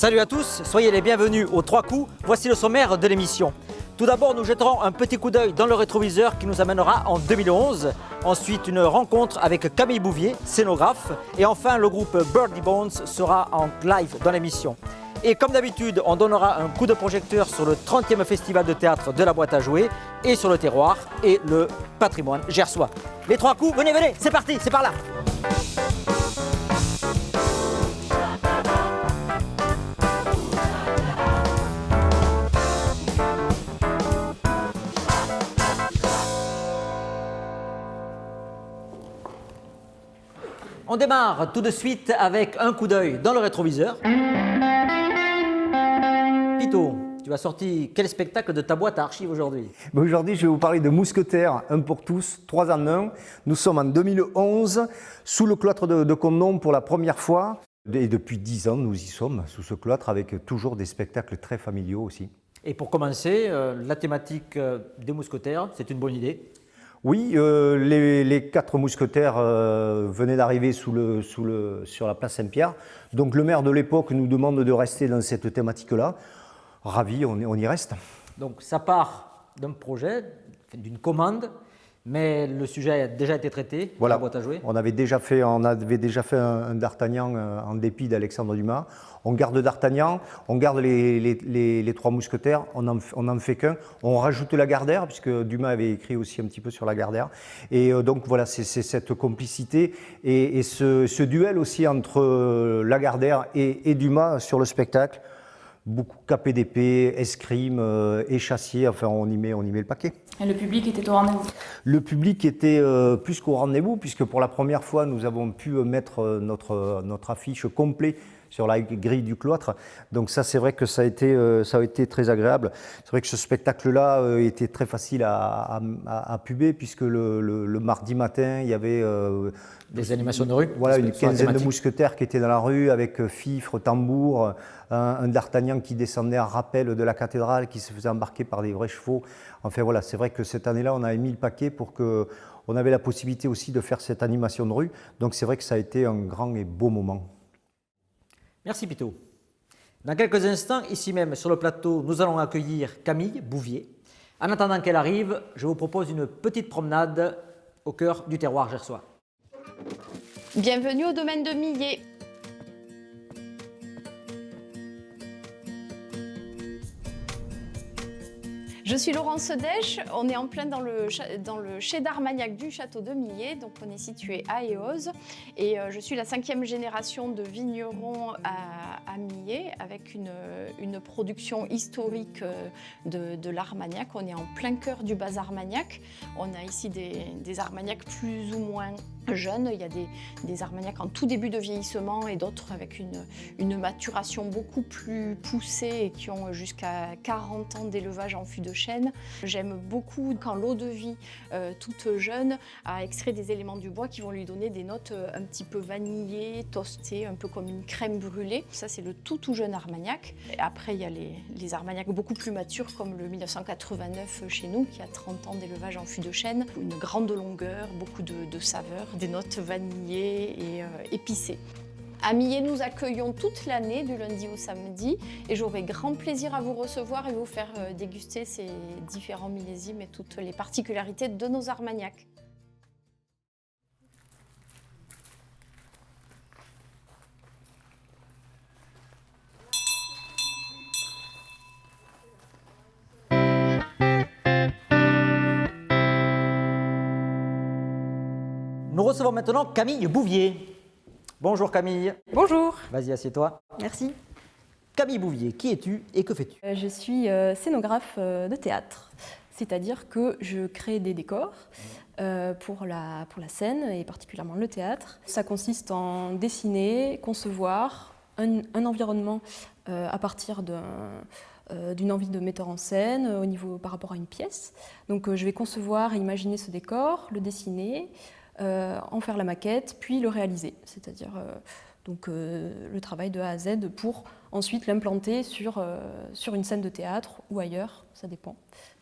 Salut à tous, soyez les bienvenus aux 3 coups. Voici le sommaire de l'émission. Tout d'abord, nous jetterons un petit coup d'œil dans le rétroviseur qui nous amènera en 2011. Ensuite, une rencontre avec Camille Bouvier, scénographe. Et enfin, le groupe Birdie Bones sera en live dans l'émission. Et comme d'habitude, on donnera un coup de projecteur sur le 30e festival de théâtre de la boîte à jouer et sur le terroir et le patrimoine gersois. Les 3 coups, venez, c'est parti, c'est par là. On démarre tout de suite avec un coup d'œil dans le rétroviseur. Pito, tu as sorti quel spectacle de ta boîte à archives aujourd'hui? Aujourd'hui, je vais vous parler de Mousquetaires, un pour tous, 3 en 1. Nous sommes en 2011, sous le cloître de Condom pour la première fois. Et depuis 10 ans, nous y sommes, sous ce cloître, avec toujours des spectacles très familiaux aussi. Et pour commencer, la thématique des mousquetaires, c'est une bonne idée. Oui, les 4 mousquetaires venaient d'arriver sur la place Saint-Pierre. Donc le maire de l'époque nous demande de rester dans cette thématique-là. Ravi, on y reste. Donc ça part d'un projet, d'une commande, mais le sujet a déjà été traité Voilà. dans la boîte à jouer. On avait déjà fait un D'Artagnan en dépit d'Alexandre Dumas. On garde D'Artagnan, on garde les 3 mousquetaires, on en fait qu'un. On rajoute Lagardère, puisque Dumas avait écrit aussi un petit peu sur Lagardère. Et donc voilà, c'est cette complicité et ce duel aussi entre Lagardère et Dumas sur le spectacle. Beaucoup KPDP, escrime, échassier, enfin on y met le paquet. Et le public était au rendez-vous? Le public était plus qu'au rendez-vous, puisque pour la première fois, nous avons pu mettre notre affiche complète sur la grille du cloître. Donc ça, c'est vrai que ça a été très agréable. C'est vrai que ce spectacle-là était très facile à puber, puisque le mardi matin, il y avait des animations de rue. Voilà, une quinzaine de mousquetaires qui étaient dans la rue, avec fifre, tambour, un D'Artagnan qui descendait en rappel de la cathédrale, qui se faisait embarquer par des vrais chevaux. Enfin voilà, c'est vrai que cette année-là, on avait mis le paquet pour qu'on avait la possibilité aussi de faire cette animation de rue. Donc c'est vrai que ça a été un grand et beau moment. Merci Pito. Dans quelques instants, ici même sur le plateau, nous allons accueillir Camille Bouvier. En attendant qu'elle arrive, je vous propose une petite promenade au cœur du terroir gersois. Bienvenue au domaine de Millet. Je suis Laurence Sedèche, on est en plein dans le chai d'Armagnac du château de Millet, donc on est situé à Éoz. Et je suis la 5e génération de vignerons à Millet, avec une production historique de l'Armagnac. On est en plein cœur du bas Armagnac. On a ici des Armagnacs plus ou moins jeunes. Il y a des Armagnacs en tout début de vieillissement et d'autres avec une maturation beaucoup plus poussée et qui ont jusqu'à 40 ans d'élevage en fût de chêne. J'aime beaucoup quand l'eau-de-vie, toute jeune, a extrait des éléments du bois qui vont lui donner des notes un petit peu vanillées, toastées, un peu comme une crème brûlée. Ça, c'est le tout jeune Armagnac. Et après, il y a les Armagnacs beaucoup plus matures, comme le 1989 chez nous, qui a 30 ans d'élevage en fût de chêne. Une grande longueur, beaucoup de saveurs, des notes vanillées et épicées. À Millet, nous accueillons toute l'année, du lundi au samedi, et j'aurai grand plaisir à vous recevoir et vous faire déguster ces différents millésimes et toutes les particularités de nos Armagnacs. Nous recevons maintenant Camille Bouvier. Bonjour Camille. Bonjour. Vas-y, assieds-toi. Merci. Camille Bouvier, qui es-tu et que fais-tu? Je suis scénographe de théâtre, c'est-à-dire que je crée des décors pour la scène et particulièrement le théâtre. Ça consiste en dessiner, concevoir un environnement à partir d'une envie de metteur en scène par rapport à une pièce. Donc je vais concevoir et imaginer ce décor, le dessiner, en faire la maquette, puis le réaliser, c'est-à-dire le travail de A à Z pour ensuite l'implanter sur une scène de théâtre ou ailleurs, ça dépend.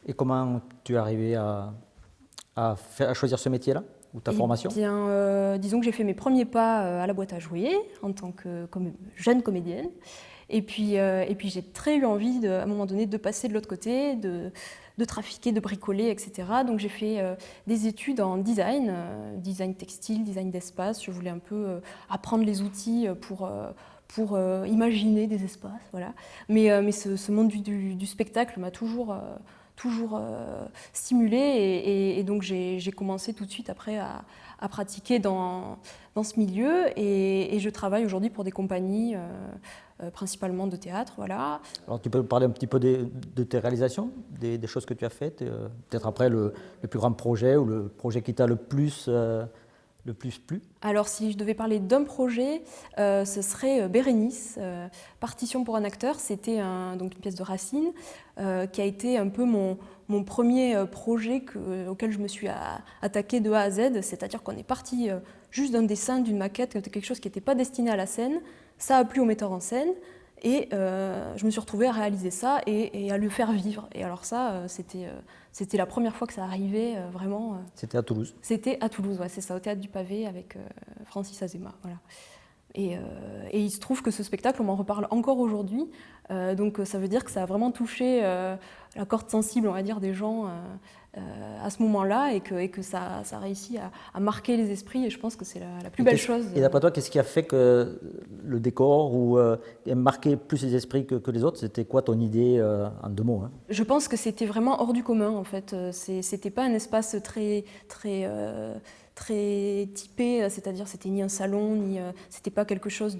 Et comment tu es arrivé à choisir ce métier-là, ou ta formation? Disons que j'ai fait mes premiers pas à la boîte à jouer en tant que jeune comédienne. Et puis j'ai très eu envie, à un moment donné, de passer de l'autre côté, de trafiquer, de bricoler, etc. Donc j'ai fait des études en design, design textile, design d'espace. Je voulais un peu apprendre les outils pour imaginer des espaces. Voilà. Mais ce monde du spectacle m'a toujours stimulée et donc j'ai commencé tout de suite après à pratiquer dans ce milieu et je travaille aujourd'hui pour des compagnies principalement de théâtre. Voilà. Alors tu peux parler un petit peu de tes réalisations, des choses que tu as faites, peut-être après le plus grand projet ou le projet qui t'a le plus plu. Alors si je devais parler d'un projet, ce serait Bérénice, Partition pour un acteur. C'était donc une pièce de Racine qui a été un peu mon premier projet auquel je me suis attaquée de A à Z. C'est-à-dire qu'on est parti juste d'un dessin, d'une maquette, quelque chose qui n'était pas destiné à la scène. Ça a plu au metteur en scène et je me suis retrouvée à réaliser ça et à le faire vivre. Et alors ça, c'était la première fois que ça arrivait vraiment. C'était à Toulouse. C'était à Toulouse, ouais, c'est ça, au Théâtre du Pavé avec Francis Azéma. Voilà. Et il se trouve que ce spectacle, on m'en reparle encore aujourd'hui. Donc ça veut dire que ça a vraiment touché la corde sensible, on va dire, des gens à ce moment-là et que ça a réussi à marquer les esprits. Et je pense que c'est la plus belle chose. Et d'après toi, qu'est-ce qui a fait que le décor ait marqué plus les esprits que les autres? C'était quoi ton idée en 2 mots, hein? Je pense que c'était vraiment hors du commun, en fait. C'était pas un espace très typé, c'est-à-dire c'était ni un salon, ni c'était pas quelque chose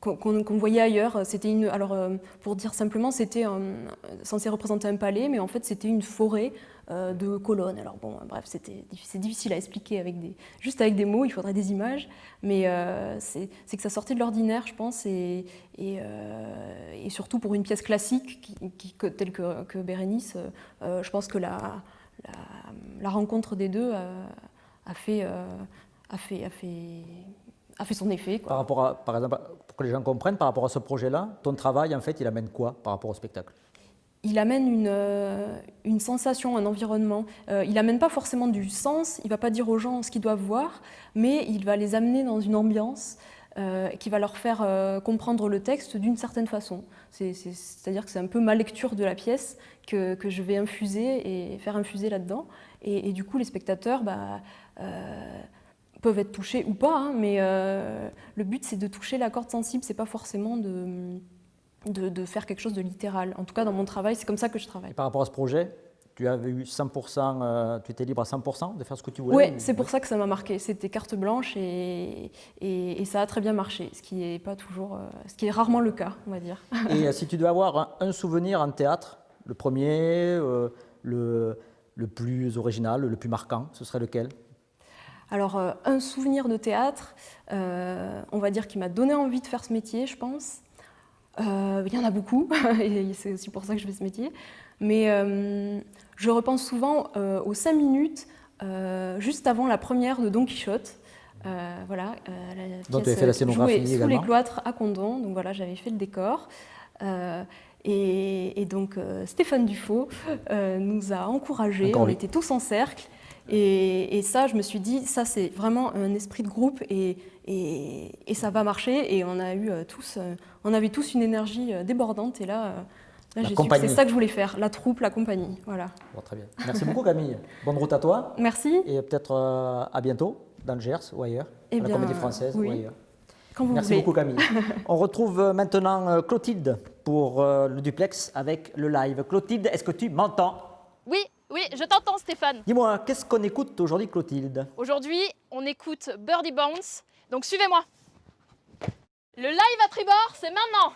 qu'on voyait ailleurs. C'était pour dire simplement, c'était censé représenter un palais, mais en fait c'était une forêt de colonnes. Alors bon, bref, c'est difficile à expliquer juste avec des mots, il faudrait des images, mais c'est que ça sortait de l'ordinaire, je pense, et surtout pour une pièce classique telle que Bérénice, je pense que la rencontre des deux a fait son effet, quoi. Par exemple, pour que les gens comprennent, par rapport à ce projet-là, ton travail, en fait, il amène quoi par rapport au spectacle? Il amène une sensation, un environnement. Il n'amène pas forcément du sens, il ne va pas dire aux gens ce qu'ils doivent voir, mais il va les amener dans une ambiance qui va leur faire comprendre le texte d'une certaine façon. C'est-à-dire que c'est un peu ma lecture de la pièce que je vais infuser et faire infuser là-dedans. Et du coup, les spectateurs peuvent être touchés ou pas, hein, mais le but, c'est de toucher la corde sensible, c'est pas forcément de faire quelque chose de littéral. En tout cas, dans mon travail, c'est comme ça que je travaille. Et par rapport à ce projet, tu avais eu 100%, tu étais libre à 100% de faire ce que tu voulais? Oui, c'est pour ça que ça m'a marqué. C'était carte blanche et ça a très bien marché, ce qui est rarement le cas, on va dire. Et si tu dois avoir un souvenir en théâtre, le premier, le plus original, le plus marquant, ce serait lequel? Alors, un souvenir de théâtre, on va dire qui m'a donné envie de faire ce métier, je pense. Il y en a beaucoup, et c'est aussi pour ça que je fais ce métier. Mais je repense souvent aux 5 minutes, juste avant la première de Don Quichotte. Voilà, dont tu avais fait la scénographie également. Sous les cloîtres à Condon, donc voilà, j'avais fait le décor. Et donc Stéphane Dufaux nous a encouragés, on était tous en cercle. Et ça, je me suis dit, ça c'est vraiment un esprit de groupe et ça va marcher. Et on avait tous une énergie débordante. Et là j'ai su que c'est ça que je voulais faire, la troupe, la compagnie. Voilà. Bon, très bien. Merci beaucoup Camille. Bonne route à toi. Merci. Et peut-être à bientôt dans le Gers ou ailleurs, à la Comédie Française oui. ou ailleurs. Quand vous Merci voulez. beaucoup Camille. On retrouve maintenant Clotilde pour le duplex avec le live. Clotilde, est-ce que tu m'entends? Oui, je t'entends Stéphane. Dis-moi, qu'est-ce qu'on écoute aujourd'hui Clotilde? Aujourd'hui, on écoute Birdie Bounce, donc suivez-moi. Le live à tribord, c'est maintenant.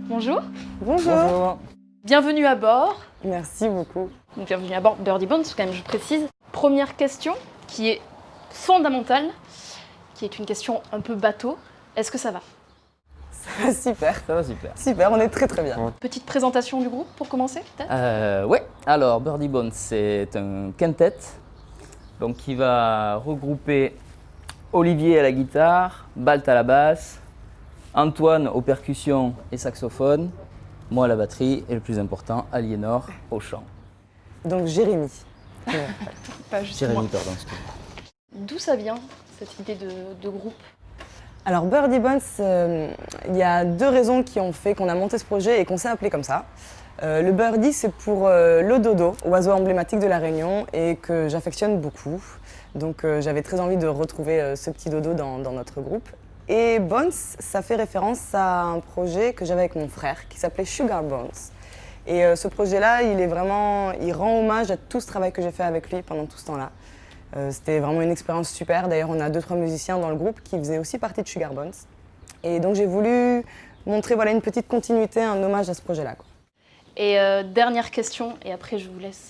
Bonjour. Bonjour. Bienvenue à bord. Merci beaucoup. Donc, bienvenue à bord Birdie Bounce, quand même, je précise. Première question qui est fondamentale, qui est une question un peu bateau. Est-ce que ça va? Ça va super. Ça va super. Super, on est très très bien. Petite présentation du groupe pour commencer, peut-être? Ouais, alors Birdie Bounce, c'est un quintet donc, qui va regrouper Olivier à la guitare, Balt à la basse, Antoine aux percussions et saxophone, moi à la batterie et le plus important, Aliénor au chant. Donc Jérémy. Pas justement. Jérémy, pardon. D'où ça vient, cette idée de groupe? Alors Birdie Bones, il y a 2 raisons qui ont fait qu'on a monté ce projet et qu'on s'est appelé comme ça. Le birdie, c'est pour le dodo, oiseau emblématique de la Réunion et que j'affectionne beaucoup. Donc j'avais très envie de retrouver ce petit dodo dans notre groupe. Et Bones, ça fait référence à un projet que j'avais avec mon frère qui s'appelait Sugar Bones. Et ce projet-là, il rend hommage à tout ce travail que j'ai fait avec lui pendant tout ce temps-là. C'était vraiment une expérience super. D'ailleurs, on a 2-3 musiciens dans le groupe qui faisaient aussi partie de Sugar Bones. Et donc j'ai voulu montrer une petite continuité, un hommage à ce projet-là. Et dernière question, et après je vous laisse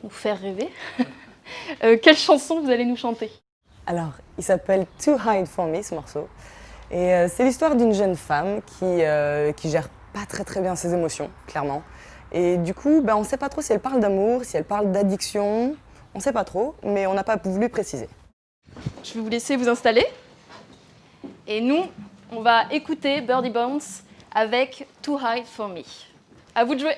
nous faire rêver. Quelle chanson vous allez nous chanter? Alors, il s'appelle Too Hide For Me, ce morceau. Et c'est l'histoire d'une jeune femme qui gère pas très bien ses émotions, clairement. Et du coup, on ne sait pas trop si elle parle d'amour, si elle parle d'addiction. On ne sait pas trop, mais on n'a pas voulu préciser. Je vais vous laisser vous installer. Et nous, on va écouter Birdie Bones avec Too High For Me. À vous de jouer.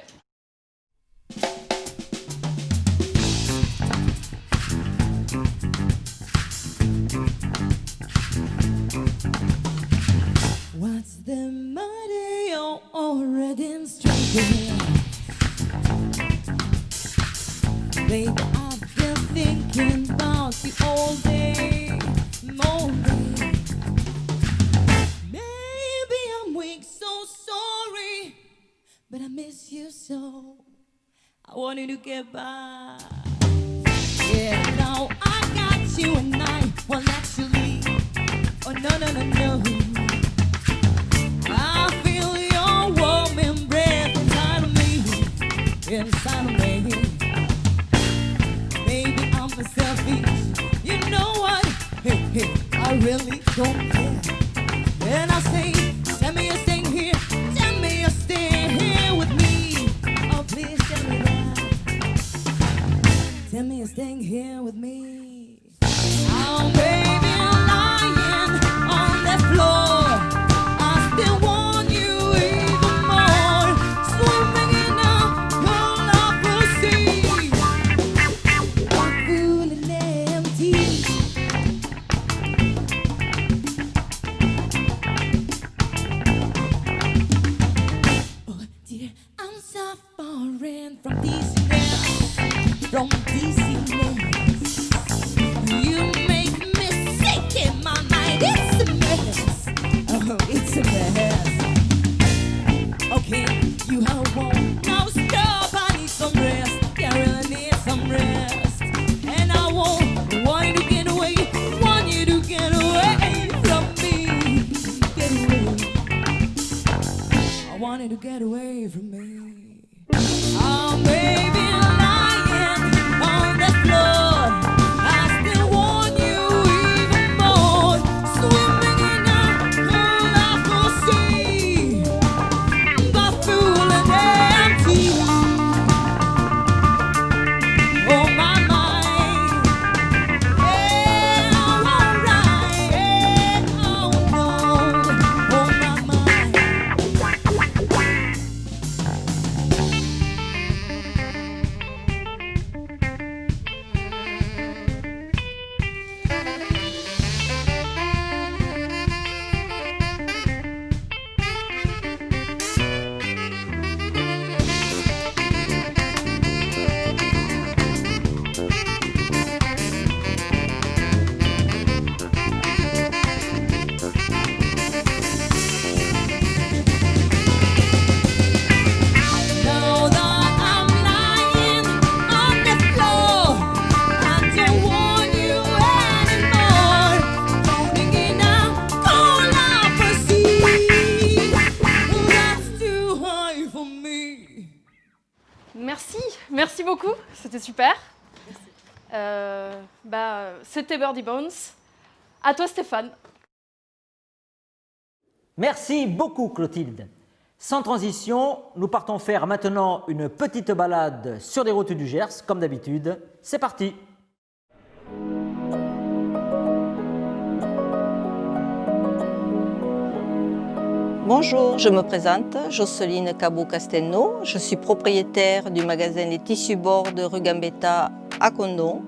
What's the matter? You're already struggling. Baby, I've been thinking about you all day, all day. Maybe I'm weak, so sorry, but I miss you so. I wanted to get by. Yeah, now I got you and I won't let you leave. Oh no. I feel your warm embrace inside of me. Baby, I'm selfish. You know what? Hey, I really don't care. And I say, tell me you're staying here. Tell me you're staying here with me. Oh, please tell me that. Tell me you're staying here with me. Oh, baby, I'm lying on the floor. I still want you even more. Swimming in a colorful sea. I'm feeling empty. Oh dear, I'm suffering from dizziness. From dizziness. You make me sick in my mind. It's a mess. Oh, it's a mess. Okay, you have one. Now stop. I need some rest. Yeah, I really need some rest. And I want you to get away. Want you to get away from me. Get away. I want you to get away from me. Oh, baby, lying on the floor. I still want you even more. Swimming in a colorful sea. But full and empty. Oh, my mind. Yeah, alright. Yeah, oh no. Oh, my mind. Now that I'm lying on the floor, I don't want you anymore. Floating in a colorful sea. That's too high for me. Merci beaucoup, c'était super. C'était Birdie Bones. À toi Stéphane. Merci beaucoup Clotilde. Sans transition, nous partons faire maintenant une petite balade sur les routes du Gers, comme d'habitude. C'est parti! Bonjour, je me présente, Jocelyne Cabot-Castelnau. Je suis propriétaire du magasin Les Tissus Bords de rue Gambetta à Condom.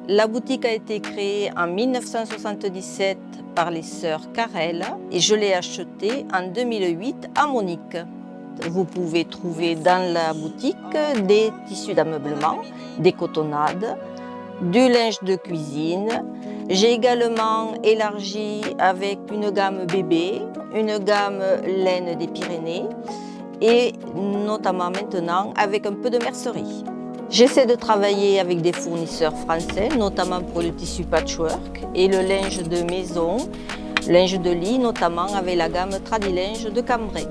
La boutique a été créée en 1977 par les sœurs Carrel et je l'ai achetée en 2008 à Monique. Vous pouvez trouver dans la boutique des tissus d'ameublement, des cotonnades, du linge de cuisine. J'ai également élargi avec une gamme bébé, une gamme laine des Pyrénées et notamment maintenant avec un peu de mercerie. J'essaie de travailler avec des fournisseurs français, notamment pour le tissu patchwork et le linge de maison, linge de lit, notamment avec la gamme Tradilinge de Cambrai.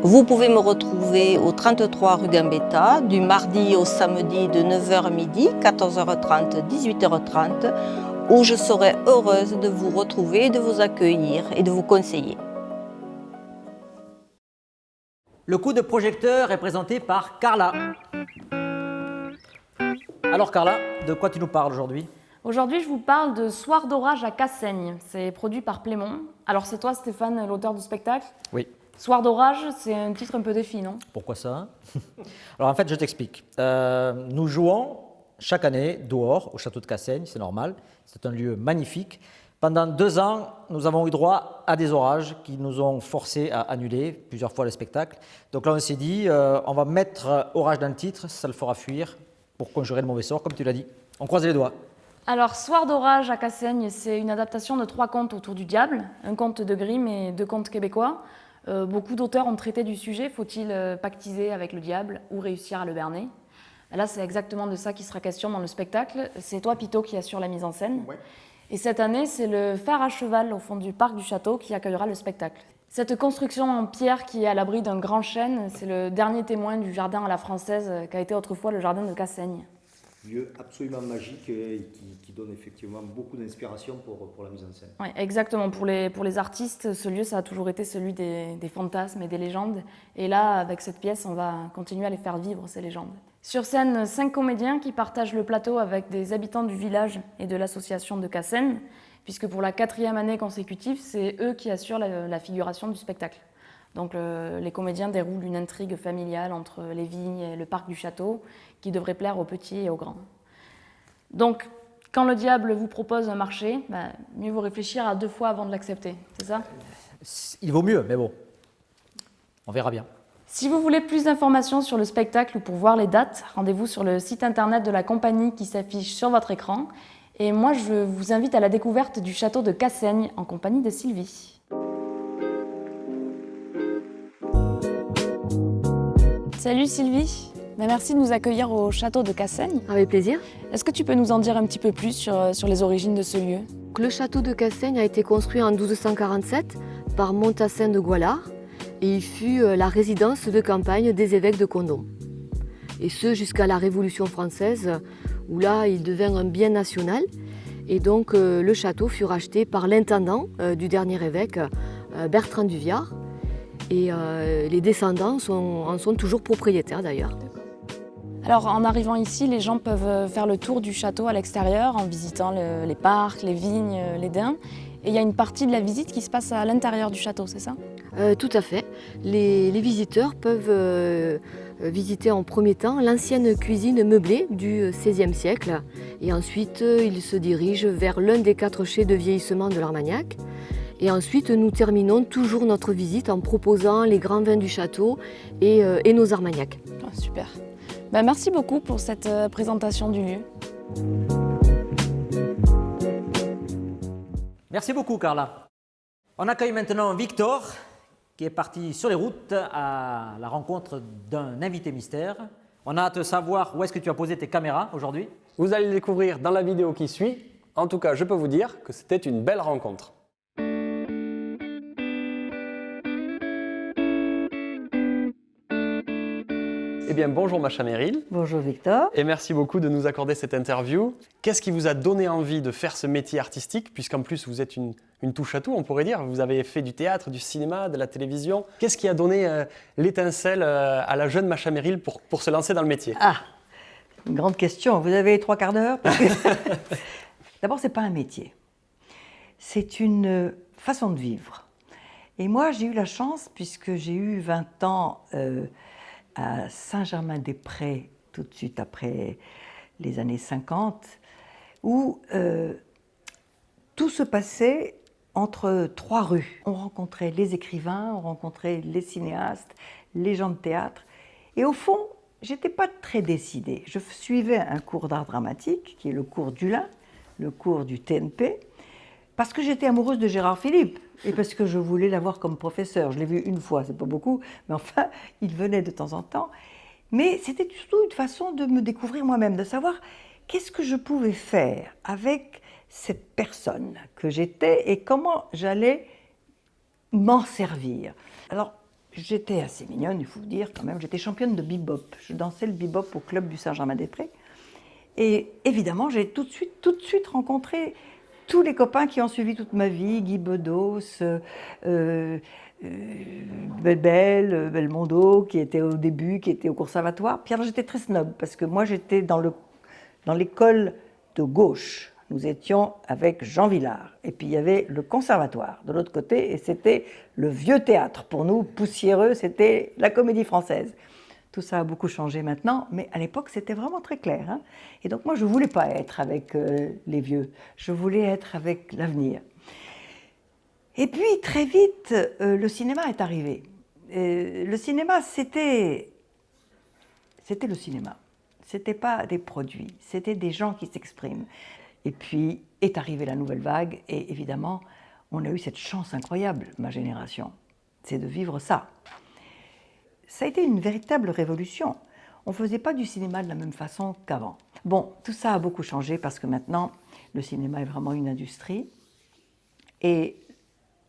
Vous pouvez me retrouver au 33 rue Gambetta, du mardi au samedi de 9h à midi, 14h30, 18h30, où je serai heureuse de vous retrouver, de vous accueillir et de vous conseiller. Le coup de projecteur est présenté par Carla. Alors Carla, de quoi tu nous parles aujourd'hui? Aujourd'hui, je vous parle de Soir d'orage à Cassaigne. C'est produit par Plémon. Alors c'est toi, Stéphane, l'auteur du spectacle? Oui. Soir d'orage, c'est un titre un peu défi, non? Pourquoi ça? Alors en fait, je t'explique. Nous jouons chaque année dehors au château de Cassaigne, c'est normal. C'est un lieu magnifique. Pendant 2 ans, nous avons eu droit à des orages qui nous ont forcés à annuler plusieurs fois le spectacle. Donc là, on s'est dit, on va mettre orage dans le titre, ça le fera fuir pour conjurer le mauvais sort, comme tu l'as dit. On croise les doigts. Alors, Soir d'orage à Cassaigne, c'est une adaptation de 3 contes autour du diable, un conte de Grimm et 2 contes québécois. Beaucoup d'auteurs ont traité du sujet, faut-il pactiser avec le diable ou réussir à le berner? Là, c'est exactement de ça qui sera question dans le spectacle. C'est toi, Pito, qui assure la mise en scène. Ouais. Et cette année, c'est le phare à cheval au fond du parc du château qui accueillera le spectacle. Cette construction en pierre qui est à l'abri d'un grand chêne, c'est le dernier témoin du jardin à la française qu'a été autrefois le jardin de Cassaigne. Lieu absolument magique et qui donne effectivement beaucoup d'inspiration pour la mise en scène. Oui, exactement. Pour les artistes, ce lieu, ça a toujours été celui des fantasmes et des légendes. Et là, avec cette pièce, on va continuer à les faire vivre, ces légendes. Sur scène, 5 comédiens qui partagent le plateau avec des habitants du village et de l'association de Cassaigne, puisque pour la 4e année consécutive, c'est eux qui assurent la figuration du spectacle. Donc les comédiens déroulent une intrigue familiale entre les vignes et le parc du château qui devrait plaire aux petits et aux grands. Donc, quand le diable vous propose un marché, mieux vaut réfléchir à 2 fois avant de l'accepter, c'est ça? Il vaut mieux, mais bon, on verra bien. Si vous voulez plus d'informations sur le spectacle ou pour voir les dates, rendez-vous sur le site internet de la compagnie qui s'affiche sur votre écran. Et moi, je vous invite à la découverte du château de Cassaigne en compagnie de Sylvie. Salut Sylvie, merci de nous accueillir au château de Cassaigne. Avec plaisir. Est-ce que tu peux nous en dire un petit peu plus sur les origines de ce lieu? Le château de Cassaigne a été construit en 1247 par Montassin de Goualard et il fut la résidence de campagne des évêques de Condom. Et ce jusqu'à la Révolution française où là il devint un bien national et donc le château fut racheté par l'intendant du dernier évêque Bertrand Duviard. Et les descendants en sont toujours propriétaires d'ailleurs. Alors en arrivant ici, les gens peuvent faire le tour du château à l'extérieur en visitant les parcs, les vignes, les daims. Et il y a une partie de la visite qui se passe à l'intérieur du château, c'est ça? Tout à fait. Les visiteurs peuvent visiter en premier temps l'ancienne cuisine meublée du XVIe siècle. Et ensuite, ils se dirigent vers l'un des 4 chais de vieillissement de l'Armagnac. Et ensuite, nous terminons toujours notre visite en proposant les grands vins du château et nos armagnacs. Oh, super. Merci beaucoup pour cette présentation du lieu. Merci beaucoup, Carla. On accueille maintenant Victor, qui est parti sur les routes à la rencontre d'un invité mystère. On a hâte de savoir où est-ce que tu as posé tes caméras aujourd'hui. Vous allez le découvrir dans la vidéo qui suit. En tout cas, je peux vous dire que c'était une belle rencontre. Eh bien, bonjour Macha Merrill. Bonjour Victor. Et merci beaucoup de nous accorder cette interview. Qu'est-ce qui vous a donné envie de faire ce métier artistique, puisqu'en plus vous êtes une touche à tout, on pourrait dire. Vous avez fait du théâtre, du cinéma, de la télévision. Qu'est-ce qui a donné l'étincelle à la jeune Macha Merrill pour se lancer dans le métier? Ah, une grande question. Vous avez 3 quarts d'heure parce que... D'abord, ce n'est pas un métier. C'est une façon de vivre. Et moi, j'ai eu la chance, puisque j'ai eu 20 ans à Saint-Germain-des-Prés, tout de suite après les années 50, où tout se passait entre 3 rues. On rencontrait les écrivains, on rencontrait les cinéastes, les gens de théâtre. Et au fond, j'étais pas très décidée. Je suivais un cours d'art dramatique, qui est le cours du Lin, le cours du TNP, parce que j'étais amoureuse de Gérard Philippe et parce que je voulais l'avoir comme professeur. Je l'ai vu une fois, c'est pas beaucoup, mais enfin, il venait de temps en temps. Mais c'était surtout une façon de me découvrir moi-même, de savoir qu'est-ce que je pouvais faire avec cette personne que j'étais et comment j'allais m'en servir. Alors, j'étais assez mignonne, il faut dire quand même, j'étais championne de bebop. Je dansais le bebop au club du Saint-Germain-des-Prés. Et évidemment, j'ai tout de suite rencontré tous les copains qui ont suivi toute ma vie, Guy Bedos, Belmondo, qui était au début, qui était au conservatoire. Puis alors j'étais très snob, parce que moi j'étais dans l'école de gauche. Nous étions avec Jean Vilar. Et puis il y avait le conservatoire de l'autre côté, et c'était le vieux théâtre. Pour nous, poussiéreux, c'était la Comédie Française. Tout ça a beaucoup changé maintenant, mais à l'époque, c'était vraiment très clair. Hein. Et donc moi, je ne voulais pas être avec les vieux, je voulais être avec l'avenir. Et puis, très vite, le cinéma est arrivé. Le cinéma, c'était le cinéma. Ce n'était pas des produits, c'était des gens qui s'expriment. Et puis, est arrivée la nouvelle vague, et évidemment, on a eu cette chance incroyable, ma génération, c'est de vivre ça. Ça a été une véritable révolution. On ne faisait pas du cinéma de la même façon qu'avant. Bon, tout ça a beaucoup changé parce que maintenant, le cinéma est vraiment une industrie et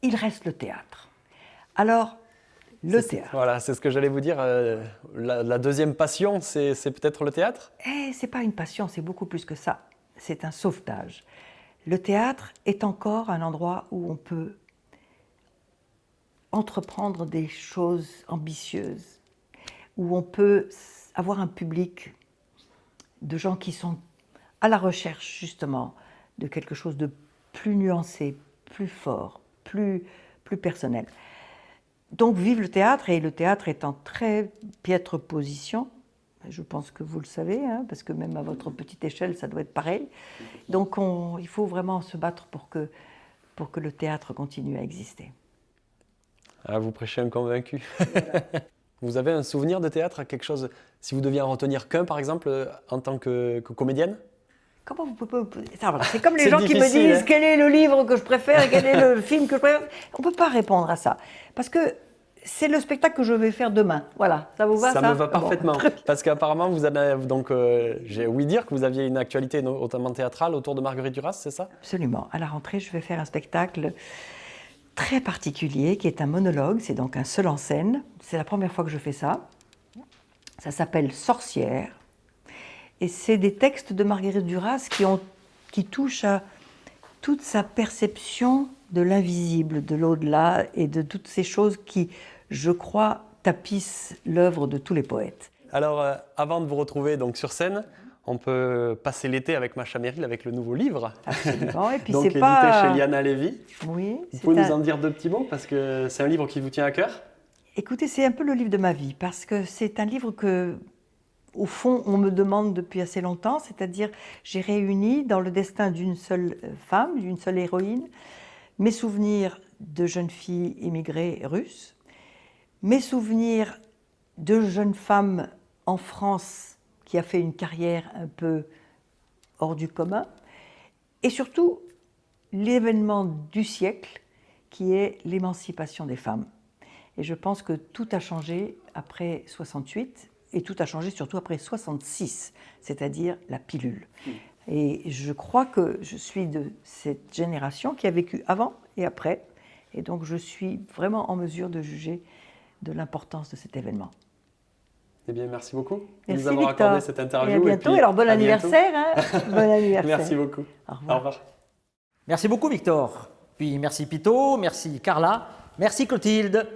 il reste le théâtre. Alors, le théâtre. Voilà, c'est ce que j'allais vous dire. La deuxième passion, c'est peut-être le théâtre? Ce n'est pas une passion, c'est beaucoup plus que ça. C'est un sauvetage. Le théâtre est encore un endroit où on peut entreprendre des choses ambitieuses, où on peut avoir un public de gens qui sont à la recherche justement de quelque chose de plus nuancé, plus fort, plus personnel. Donc vive le théâtre, et le théâtre est en très piètre position. Je pense que vous le savez, hein, parce que même à votre petite échelle, ça doit être pareil. Donc il faut vraiment se battre pour que le théâtre continue à exister. Ah, vous prêchez un convaincu. Vous avez un souvenir de théâtre, quelque chose, si vous deviez en retenir qu'un par exemple, en tant que comédienne? Comment vous pouvez... C'est comme les gens qui me disent quel est le livre que je préfère et quel est le film que je préfère. On ne peut pas répondre à ça. Parce que c'est le spectacle que je vais faire demain. Voilà, ça vous va ça? Ça me va parfaitement. Bon. Parce qu'apparemment, vous avez, donc, j'ai ouï dire que vous aviez une actualité notamment théâtrale autour de Marguerite Duras, c'est ça? Absolument. À la rentrée, je vais faire un spectacle très particulier, qui est un monologue, c'est donc un seul en scène. C'est la première fois que je fais ça. Ça s'appelle Sorcière. Et c'est des textes de Marguerite Duras qui touchent à toute sa perception de l'invisible, de l'au-delà et de toutes ces choses qui, je crois, tapissent l'œuvre de tous les poètes. Alors, avant de vous retrouver donc, sur scène, on peut passer l'été avec Macha Merrill avec le nouveau livre. Absolument. Et puis donc, c'est édité pas... chez Liana Lévy. Oui. Vous pouvez nous en dire 2 petits mots, parce que c'est un livre qui vous tient à cœur? Écoutez, c'est un peu le livre de ma vie, parce que c'est un livre que, au fond, on me demande depuis assez longtemps, c'est-à-dire j'ai réuni dans le destin d'une seule femme, d'une seule héroïne, mes souvenirs de jeune fille immigrée russe, mes souvenirs de jeune femme en France qui a fait une carrière un peu hors du commun, et surtout l'événement du siècle qui est l'émancipation des femmes. Et je pense que tout a changé après 68, et tout a changé surtout après 66, c'est-à-dire la pilule. Et je crois que je suis de cette génération qui a vécu avant et après, et donc je suis vraiment en mesure de juger de l'importance de cet événement. Eh bien, merci beaucoup de Merci nous avoir Victor. accordé cette interview. Et à bientôt. puis, Alors bon à bientôt. anniversaire. Hein. Bon anniversaire. Merci beaucoup. Au revoir. Au revoir. Merci beaucoup Victor. Puis merci Pito, merci Carla, merci Clotilde.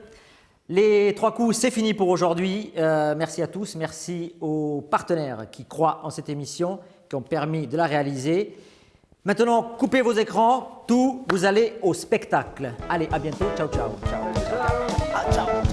Les 3 coups, c'est fini pour aujourd'hui. Merci à tous, merci aux partenaires qui croient en cette émission, qui ont permis de la réaliser. Maintenant, coupez vos écrans, tout, vous allez au spectacle. Allez, à bientôt, ciao ciao. Ciao. Ciao.